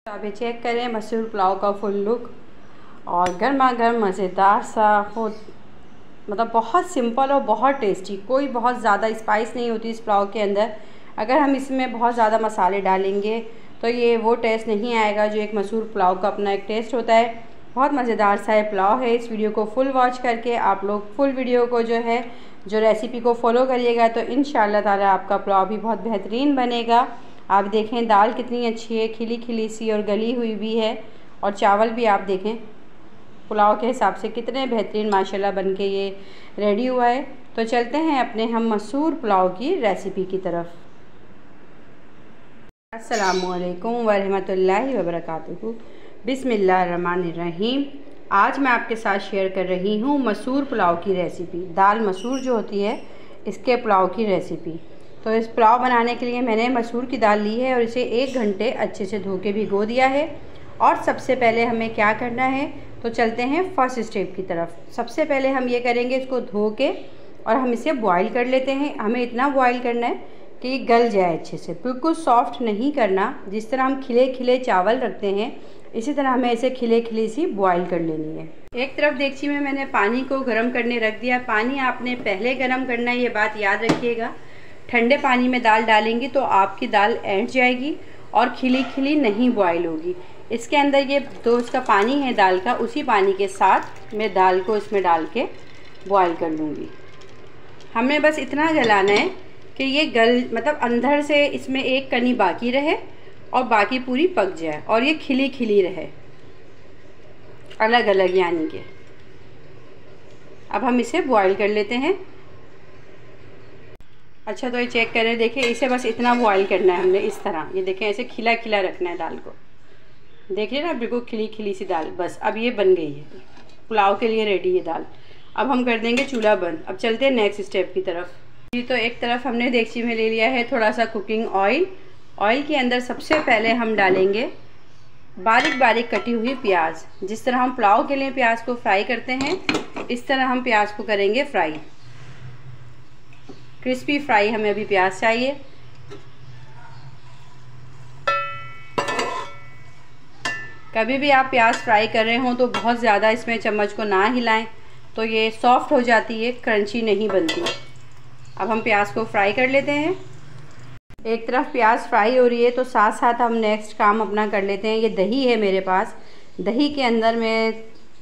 तो अभी चेक करें मसूर पुलाव का फुल लुक और गर्मा गर्म मज़ेदार सा हो। मतलब बहुत सिंपल और बहुत टेस्टी, कोई बहुत ज़्यादा स्पाइस नहीं होती इस पुलाव के अंदर। अगर हम इसमें बहुत ज़्यादा मसाले डालेंगे तो ये वो टेस्ट नहीं आएगा जो एक मसूर पुलाव का अपना एक टेस्ट होता है। बहुत मज़ेदार सा ये पुलाव है। इस वीडियो को फुल वॉच करके आप लोग फुल वीडियो को जो रेसिपी को फॉलो करिएगा तो इंशाअल्लाह ताला आपका पुलाव भी बहुत बेहतरीन बनेगा। आप देखें दाल कितनी अच्छी है, खिली खिली सी और गली हुई भी है। और चावल भी आप देखें पुलाव के हिसाब से कितने बेहतरीन माशाल्लाह बन के ये रेडी हुआ है। तो चलते हैं अपने हम मसूर पुलाव की रेसिपी की तरफ। अस्सलामुअलैकुम वरहमतुल्लाहि वबरकातुहू। बिस्मिल्लाहिर्रहमानिर्रहीम। आज मैं आपके साथ शेयर कर रही हूँ मसूर पुलाव की रेसिपी। दाल मसूर जो होती है इसके पुलाव की रेसिपी। तो इस पुलाव बनाने के लिए मैंने मसूर की दाल ली है और इसे 1 घंटे अच्छे से धो के भिगो दिया है। और सबसे पहले हमें क्या करना है, तो चलते हैं फर्स्ट स्टेप की तरफ। सबसे पहले हम ये करेंगे, इसको धो के और हम इसे बॉईल कर लेते हैं। हमें इतना बॉईल करना है कि गल जाए अच्छे से, बिल्कुल सॉफ्ट नहीं करना। जिस तरह हम खिले खिले चावल रखते हैं इसी तरह हमें इसे खिले खिले सी बॉईल कर लेनी है। एक तरफ देगची में मैंने पानी को गर्म करने रख दिया। पानी आपने पहले गर्म करना है, ये बात याद रखिएगा। ठंडे पानी में दाल डालेंगी तो आपकी दाल ऐंठ जाएगी और खिली खिली नहीं बॉईल होगी। इसके अंदर ये जो इसका पानी है दाल का, उसी पानी के साथ मैं दाल को इसमें डाल के बॉईल कर लूँगी। हमें बस इतना गलाना है कि ये मतलब अंदर से इसमें एक कनी बाकी रहे और बाकी पूरी पक जाए और ये खिली खिली रहे, अलग अलग यानी कि। अब हम इसे बॉईल कर लेते हैं। अच्छा, तो ये चेक करें, देखिए इसे बस इतना बॉईल करना है हमने इस तरह। ये देखें ऐसे खिला खिला रखना है दाल को। देखिए ना, बिल्कुल खिली खिली सी दाल। बस अब ये बन गई है, पुलाव के लिए रेडी है दाल। अब हम कर देंगे चूल्हा बंद। अब चलते हैं नेक्स्ट स्टेप की तरफ। जी, तो एक तरफ हमने देगची में ले लिया है थोड़ा सा कुकिंग ऑयल। ऑयल के अंदर सबसे पहले हम डालेंगे बारीक बारीक कटी हुई प्याज। जिस तरह हम पुलाव के लिए प्याज को फ्राई करते हैं इस तरह हम प्याज को करेंगे फ्राई। क्रिस्पी फ्राई हमें अभी प्याज चाहिए। कभी भी आप प्याज फ्राई कर रहे हो तो बहुत ज़्यादा इसमें चम्मच को ना हिलाएं, तो ये सॉफ्ट हो जाती है, क्रंची नहीं बनती। अब हम प्याज को फ्राई कर लेते हैं। एक तरफ प्याज फ्राई हो रही है तो साथ साथ हम नेक्स्ट काम अपना कर लेते हैं। ये दही है मेरे पास। दही के अंदर मैं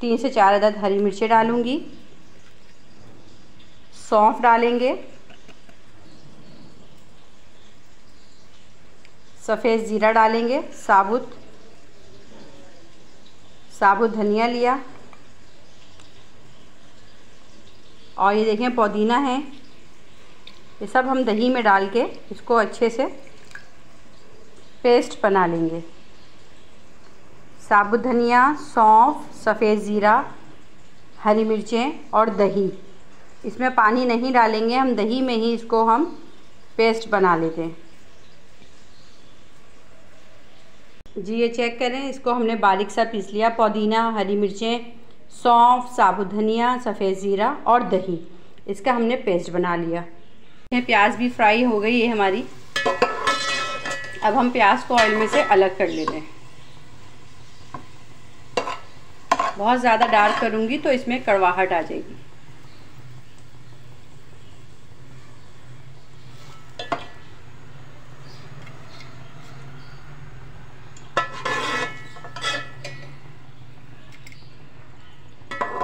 3 से 4 अदद हरी मिर्चें डालूँगी। सौंफ डालेंगे, सफ़ेद ज़ीरा डालेंगे, साबुत धनिया लिया, और ये देखें पुदीना है। ये सब हम दही में डाल के इसको अच्छे से पेस्ट बना लेंगे। साबुत धनिया, सौंफ, सफ़ेद ज़ीरा, हरी मिर्चें और दही। इसमें पानी नहीं डालेंगे, हम दही में ही इसको हम पेस्ट बना लेते हैं। जी, ये चेक करें, इसको हमने बारीक सा पीस लिया। पुदीना, हरी मिर्चें, सौंफ, साबुत धनिया, सफ़ेद ज़ीरा और दही, इसका हमने पेस्ट बना लिया। प्याज भी फ्राई हो गई है हमारी। अब हम प्याज को ऑयल में से अलग कर लेते हैं। बहुत ज़्यादा डार्क करूँगी तो इसमें कड़वाहट आ जाएगी।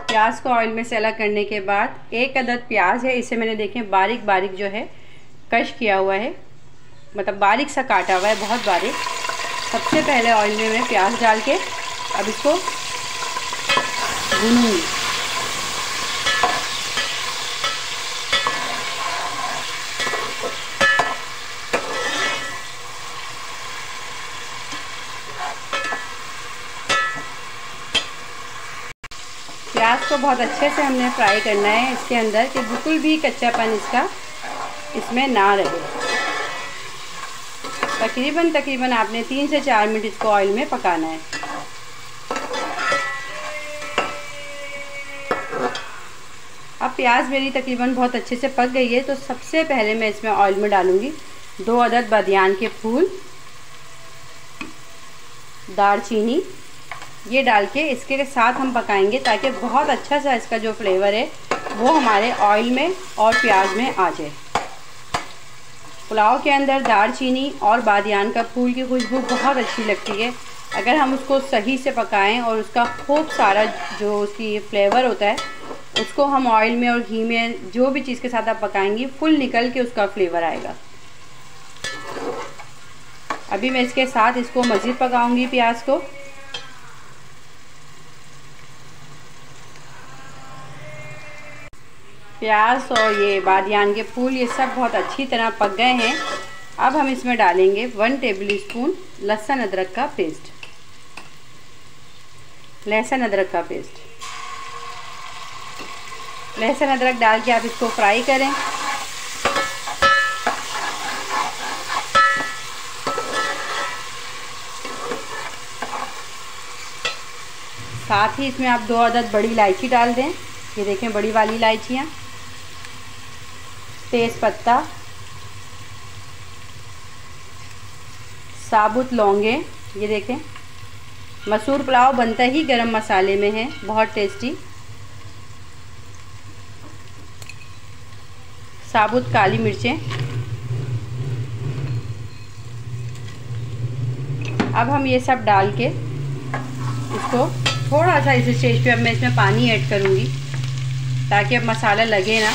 प्याज को ऑयल में से अलग करने के बाद 1 अदद प्याज है, इसे मैंने देखें बारीक बारीक जो है कश किया हुआ है, मतलब बारीक सा काटा हुआ है, बहुत बारीक। सबसे पहले ऑयल में मैं प्याज डाल के अब इसको भूनूंगी। प्याज को बहुत अच्छे से हमने फ्राई करना है इसके अंदर, कि बिल्कुल भी कच्चापन इसका इसमें ना रहे। तकरीबन आपने 3 से 4 मिनट इसको ऑयल में पकाना है। अब प्याज मेरी तकरीबन बहुत अच्छे से पक गई है, तो सबसे पहले मैं इसमें ऑयल में डालूँगी 2 अदद बादियान के फूल, दालचीनी, ये डाल के इसके साथ हम पकाएंगे ताकि बहुत अच्छा सा इसका जो फ्लेवर है वो हमारे ऑयल में और प्याज में आ जाए। पुलाव के अंदर दालचीनी और बादियान का फूल की खुशबू बहुत अच्छी लगती है। अगर हम उसको सही से पकाएं और उसका खूब सारा जो उसकी फ्लेवर होता है उसको हम ऑयल में और घी में जो भी चीज़ के साथ आप पकाएंगी फुल निकल के उसका फ्लेवर आएगा। अभी मैं इसके साथ इसको मज़ीद पकाऊंगी प्याज को। प्याज और ये बादियान के फूल ये सब बहुत अच्छी तरह पक गए हैं। अब हम इसमें डालेंगे 1 टेबल स्पून लहसुन अदरक का पेस्ट। लहसुन अदरक का पेस्ट, लहसुन अदरक डाल के आप इसको फ्राई करें। साथ ही इसमें आप 2 अदद बड़ी इलायची डाल दें। ये देखें बड़ी वाली इलायचियाँ, तेज़ पत्ता, साबुत लौंगे। ये देखें मसूर पुलाव बनता ही गरम मसाले में है, बहुत टेस्टी। साबुत काली मिर्चें। अब हम ये सब डाल के इसको थोड़ा सा इस स्टेज पे अब मैं इसमें पानी ऐड करूँगी ताकि अब मसाला लगे ना।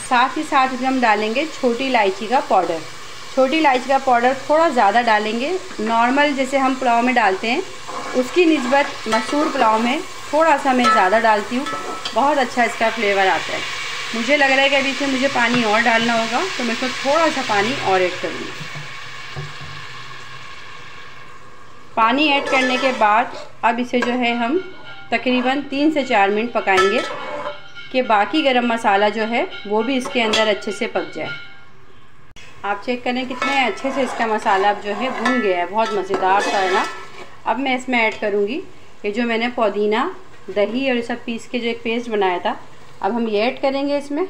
साथ ही साथ इसमें हम डालेंगे छोटी इलायची का पाउडर। छोटी इलायची का पाउडर थोड़ा ज़्यादा डालेंगे, नॉर्मल जैसे हम पुलाव में डालते हैं उसकी निस्बत मसूर पुलाव में थोड़ा सा मैं ज़्यादा डालती हूँ। बहुत अच्छा इसका फ्लेवर आता है। मुझे लग रहा है कि अभी इसमें मुझे पानी और डालना होगा तो मैं इसमें थोड़ा सा पानी और ऐड करूँगी। पानी ऐड करने के बाद अब इसे जो है हम तकरीबन 3 से 4 मिनट पकाएंगे कि बाकी गरम मसाला जो है वो भी इसके अंदर अच्छे से पक जाए। आप चेक करें कितने अच्छे से इसका मसाला अब जो है भुन गया है, बहुत मज़ेदार सा है ना। अब मैं इसमें ऐड करूँगी ये जो मैंने पुदीना, दही और ये सब पीस के जो एक पेस्ट बनाया था, अब हम ये ऐड करेंगे इसमें।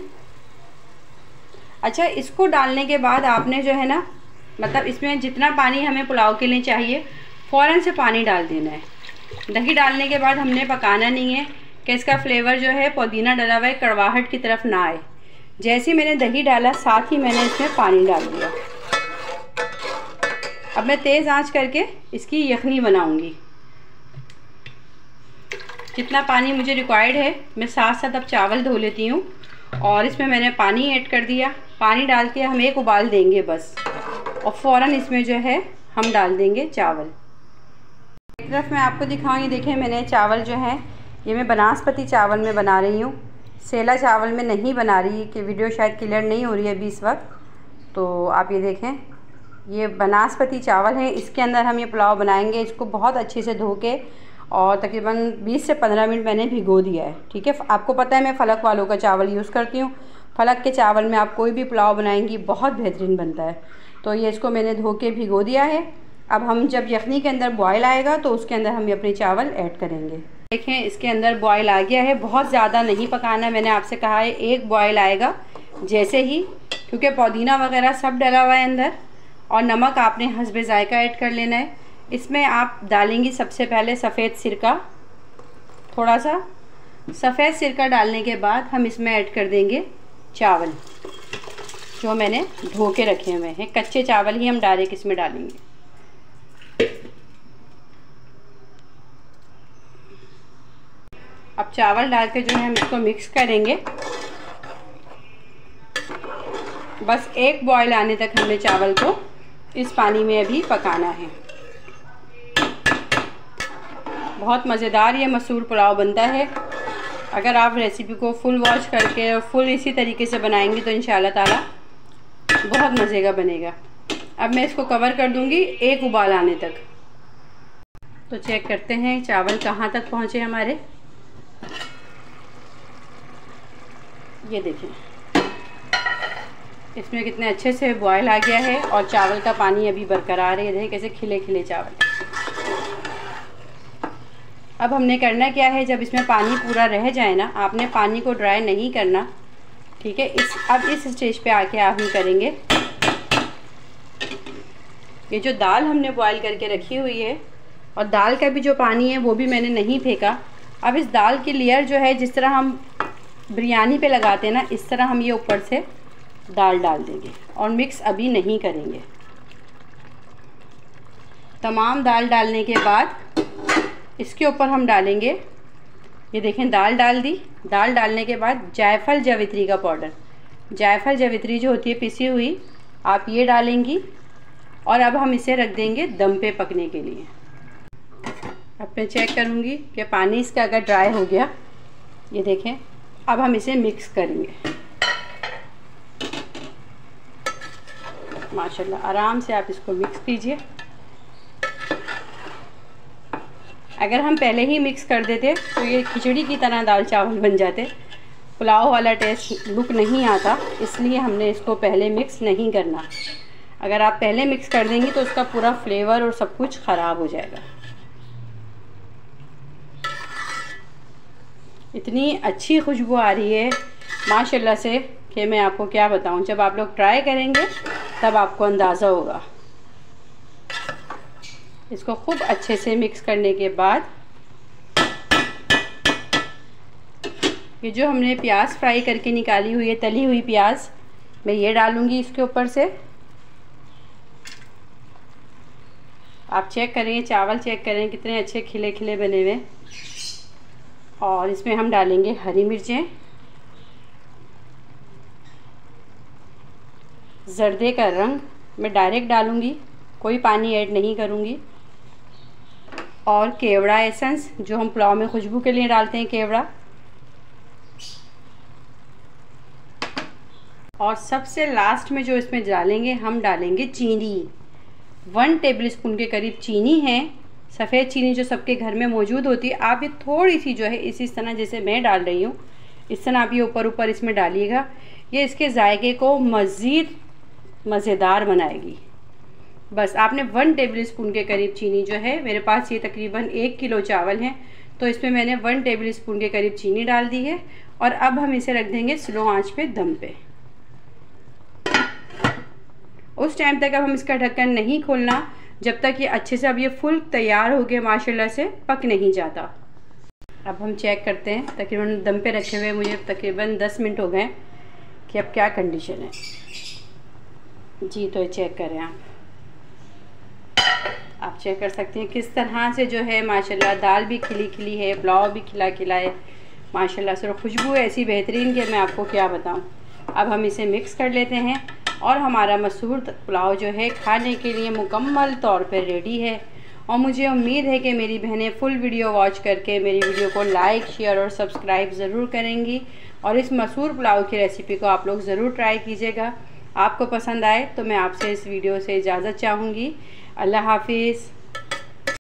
अच्छा, इसको डालने के बाद आपने जो है ना, मतलब इसमें जितना पानी हमें पुलाव के लिए चाहिए फ़ौरन से पानी डाल देना है। दही डालने के बाद हमने पकाना नहीं है कि इसका फ्लेवर जो है पुदीना डला हुआ है कड़वाहट की तरफ ना आए। जैसे ही मैंने दही डाला साथ ही मैंने इसमें पानी डाल दिया। अब मैं तेज़ आंच करके इसकी यखनी बनाऊंगी। जितना पानी मुझे रिक्वायर्ड है मैं साथ साथ अब चावल धो लेती हूँ और इसमें मैंने पानी ऐड कर दिया। पानी डाल के हम एक उबाल देंगे बस, और फ़ौरन इसमें जो है हम डाल देंगे चावल। एक तरफ मैं आपको दिखाऊँ, ये देखें मैंने चावल जो है ये मैं बनास्पति चावल में बना रही हूँ, सेला चावल में नहीं बना रही कि वीडियो शायद क्लियर नहीं हो रही है अभी इस वक्त। तो आप ये देखें ये बनास्पति चावल है, इसके अंदर हम ये पुलाव बनाएंगे। इसको बहुत अच्छे से धो के और तकरीबन 20 से 15 मिनट मैंने भिगो दिया है। ठीक है, आपको पता है मैं फलक वालों का चावल यूज़ करती हूँ। फलक के चावल में आप कोई भी पुलाव बनाएंगी बहुत बेहतरीन बनता है। तो ये इसको मैंने धो के भिगो दिया है। अब हम जब यखनी के अंदर बॉयल आएगा तो उसके अंदर हम ये अपने चावल ऐड करेंगे। देखें इसके अंदर बॉयल आ गया है, बहुत ज़्यादा नहीं पकाना। मैंने आपसे कहा है एक बॉयल आएगा जैसे ही, क्योंकि पुदीना वगैरह सब डला हुआ है अंदर, और नमक आपने हस्बे जायका ऐड कर लेना है। इसमें आप डालेंगी सबसे पहले सफ़ेद सिरका, थोड़ा सा सफ़ेद सिरका डालने के बाद हम इसमें ऐड कर देंगे चावल जो मैंने धो के रखे हुए हैं। कच्चे चावल ही हम डायरेक्ट इसमें डालेंगे। अब चावल डाल के जो है हम इसको मिक्स करेंगे। बस एक बॉयल आने तक हमें चावल को इस पानी में अभी पकाना है। बहुत मज़ेदार ये मसूर पुलाव बनता है। अगर आप रेसिपी को फुल वॉच करके और फुल इसी तरीके से बनाएंगी तो इंशाल्लाह ताला बहुत मज़े का बनेगा। अब मैं इसको कवर कर दूंगी एक उबाल आने तक। तो चेक करते हैं चावल कहाँ तक पहुँचे हमारे। ये देखें इसमें कितने अच्छे से बॉयल आ गया है और चावल का पानी अभी बरकरार है। ये देखें कैसे खिले खिले चावल। अब हमने करना क्या है, जब इसमें पानी पूरा रह जाए ना, आपने पानी को ड्राई नहीं करना, ठीक है। अब इस स्टेज पे आके आप हम करेंगे, ये जो दाल हमने बॉईल करके रखी हुई है और दाल का भी जो पानी है वो भी मैंने नहीं फेंका। अब इस दाल की लेयर जो है, जिस तरह हम बिरयानी पे लगाते हैं ना, इस तरह हम ये ऊपर से दाल डाल देंगे और मिक्स अभी नहीं करेंगे। तमाम दाल डालने के बाद इसके ऊपर हम डालेंगे, ये देखें दाल डाल दी। दाल डालने के बाद जायफल जावित्री का पाउडर, जायफल जावित्री जो होती है पिसी हुई, आप ये डालेंगी। और अब हम इसे रख देंगे दम पे पकने के लिए। अब मैं चेक करूँगी कि पानी इसका अगर ड्राई हो गया, ये देखें। अब हम इसे मिक्स करेंगे। माशाल्लाह आराम से आप इसको मिक्स कीजिए। अगर हम पहले ही मिक्स कर देते तो ये खिचड़ी की तरह दाल चावल बन जाते, पुलाव वाला टेस्ट लुक नहीं आता, इसलिए हमने इसको पहले मिक्स नहीं करना। अगर आप पहले मिक्स कर देंगी तो उसका पूरा फ्लेवर और सब कुछ ख़राब हो जाएगा। इतनी अच्छी खुशबू आ रही है माशाल्लाह से कि मैं आपको क्या बताऊं। जब आप लोग ट्राई करेंगे तब आपको अंदाज़ा होगा। इसको खूब अच्छे से मिक्स करने के बाद ये जो हमने प्याज फ्राई करके निकाली हुई है, तली हुई प्याज, मैं ये डालूँगी इसके ऊपर से। आप चेक करें, चावल चेक करें कितने अच्छे खिले खिले बने हुए। और इसमें हम डालेंगे हरी मिर्चें, जर्दे का रंग मैं डायरेक्ट डालूँगी, कोई पानी ऐड नहीं करूँगी। और केवड़ा एसेंस, जो हम पुलाव में खुशबू के लिए डालते हैं, केवड़ा। और सबसे लास्ट में जो इसमें डालेंगे, हम डालेंगे चीनी। 1 टेबलस्पून के करीब चीनी है, सफ़ेद चीनी जो सबके घर में मौजूद होती है। आप ये थोड़ी सी जो है इस तरह जैसे मैं डाल रही हूँ, इस तरह आप ये ऊपर ऊपर इसमें डालिएगा। ये इसके जायके को मज़ीद मज़ेदार बनाएगी। बस आपने 1 टेबलस्पून के करीब चीनी जो है, मेरे पास ये तकरीबन 1 किलो चावल हैं, तो इसमें मैंने 1 टेबलस्पून के करीब चीनी डाल दी है। और अब हम इसे रख देंगे स्लो आंच पे दम पे। उस टाइम तक अब हम इसका ढक्कन नहीं खोलना जब तक ये अच्छे से, अब ये फुल तैयार हो गया माशाल्लाह से, पक नहीं जाता। अब हम चेक करते हैं, तकरीबन दम पे रखे हुए मुझे तकरीबन 10 मिनट हो गए कि अब क्या कंडीशन है जी। तो चेक करें आप चेक कर सकते हैं किस तरह से जो है माशाल्लाह दाल भी खिली खिली है, पुलाव भी खिला खिला है माशाल्लाह से। खुशबू ऐसी बेहतरीन कि मैं आपको क्या बताऊं। अब हम इसे मिक्स कर लेते हैं और हमारा मसूर पुलाव जो है खाने के लिए मुकम्मल तौर पर रेडी है। और मुझे उम्मीद है कि मेरी बहनें फुल वीडियो वॉच करके मेरी वीडियो को लाइक, शेयर और सब्सक्राइब ज़रूर करेंगी। और इस मसूर पुलाव की रेसिपी को आप लोग ज़रूर ट्राई कीजिएगा। आपको पसंद आए तो मैं आपसे इस वीडियो से इजाज़त चाहूँगी। अल्लाह हाफिज़।